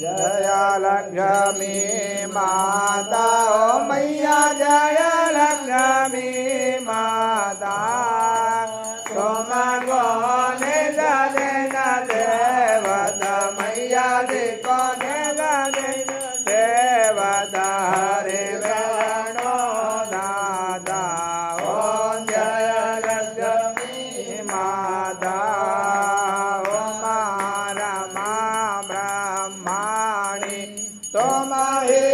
जय लक्ष्मी माता ओ मैया जय लक्ष्मी माता तुम गोने दे न देवता मैया जी को दे देवता हरे वेणो दादा ओम जय लक्ष्मी माता ओम रमा ब्रह्माणी तुम ही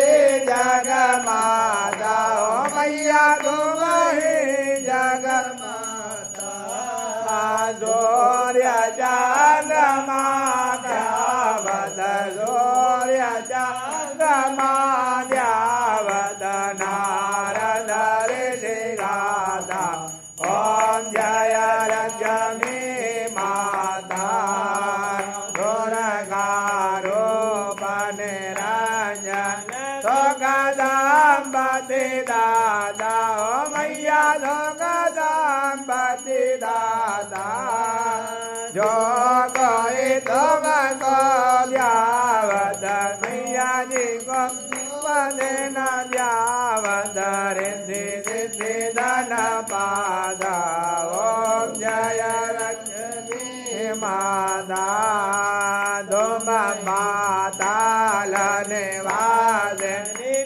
जग माता ओ मैया तुम ही जग माता सूर्य चंद्रमा ध्यावत सूर्य चंद्रमा ध्यावत नारद ऋषि गाथा ओम जय लक्ष्मी माता दुर्गा रूप निरंजन सुखदाम्पति दादा ओ मैया सुखदाम्पति दादा जो कोई तुमको ध्यावत मैया जी को वंदन ध्यावत रिद्धि सिद्धि धन पादा ओम जय लक्ष्मी माता तुम पाताल निवास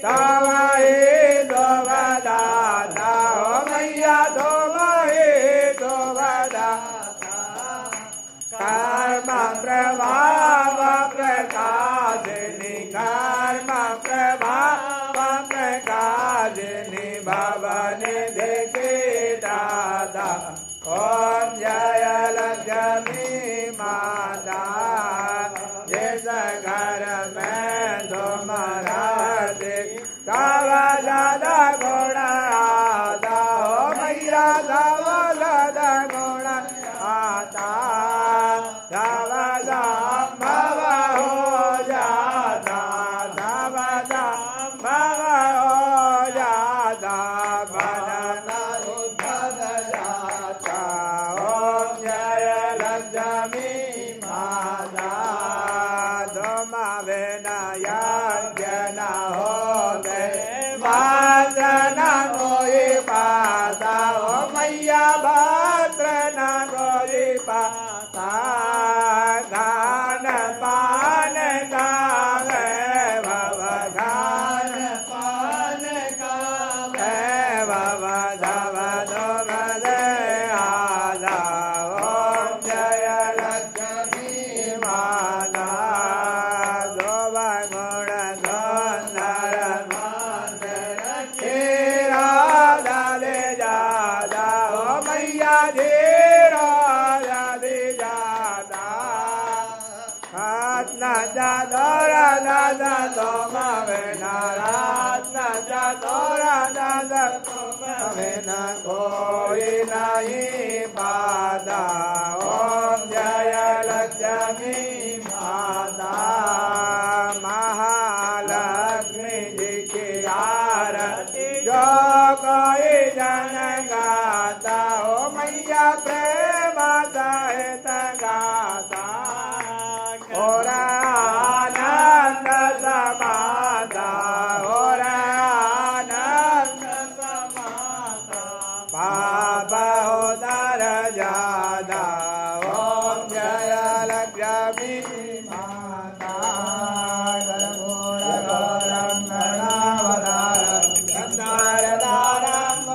तव ही तुम दाता ओ मैया तुम ही तुम दाता कर्म प्रभाव प्रकाशिनी कर्म प्रभाव प्रकाशिनी भवनी देखी दादा ओम जय लक्ष्मी माता जिस घर में तुम्हारा तव दादा गुण आता हो मैया तव दादा गुण आता तव संभव हो जाता तव संभव हो जाता बनन उद्धत जाता ओम जय लक्ष्मी माता तुम बिना यज्ञ न होवे भाद्र न कोई पाता ओ मैया भाद्र न कोई पाता गान पान गावे भव गान पान गावे भव धव धव दे आदा ओम जय लक्ष्मी माता धोब गुण सुंदर मातर तेरा दे जादा ओ मैया धीरा दे जादा रत्न जादोरा दादा तुम बिना रत्न जादोरा दादा तुम बिना कोई नहीं पाता ओम जय लक्ष्मी माता महालक्ष्मी जी की आरती जो कोई जन गाता ओ मैया प्रेम सहित गाता और आनंद समाता और आनंद समाता पाप उदर जादा ओम जय लक्ष्मी माता गणगोर गौरम गणावतारम गंधार दारम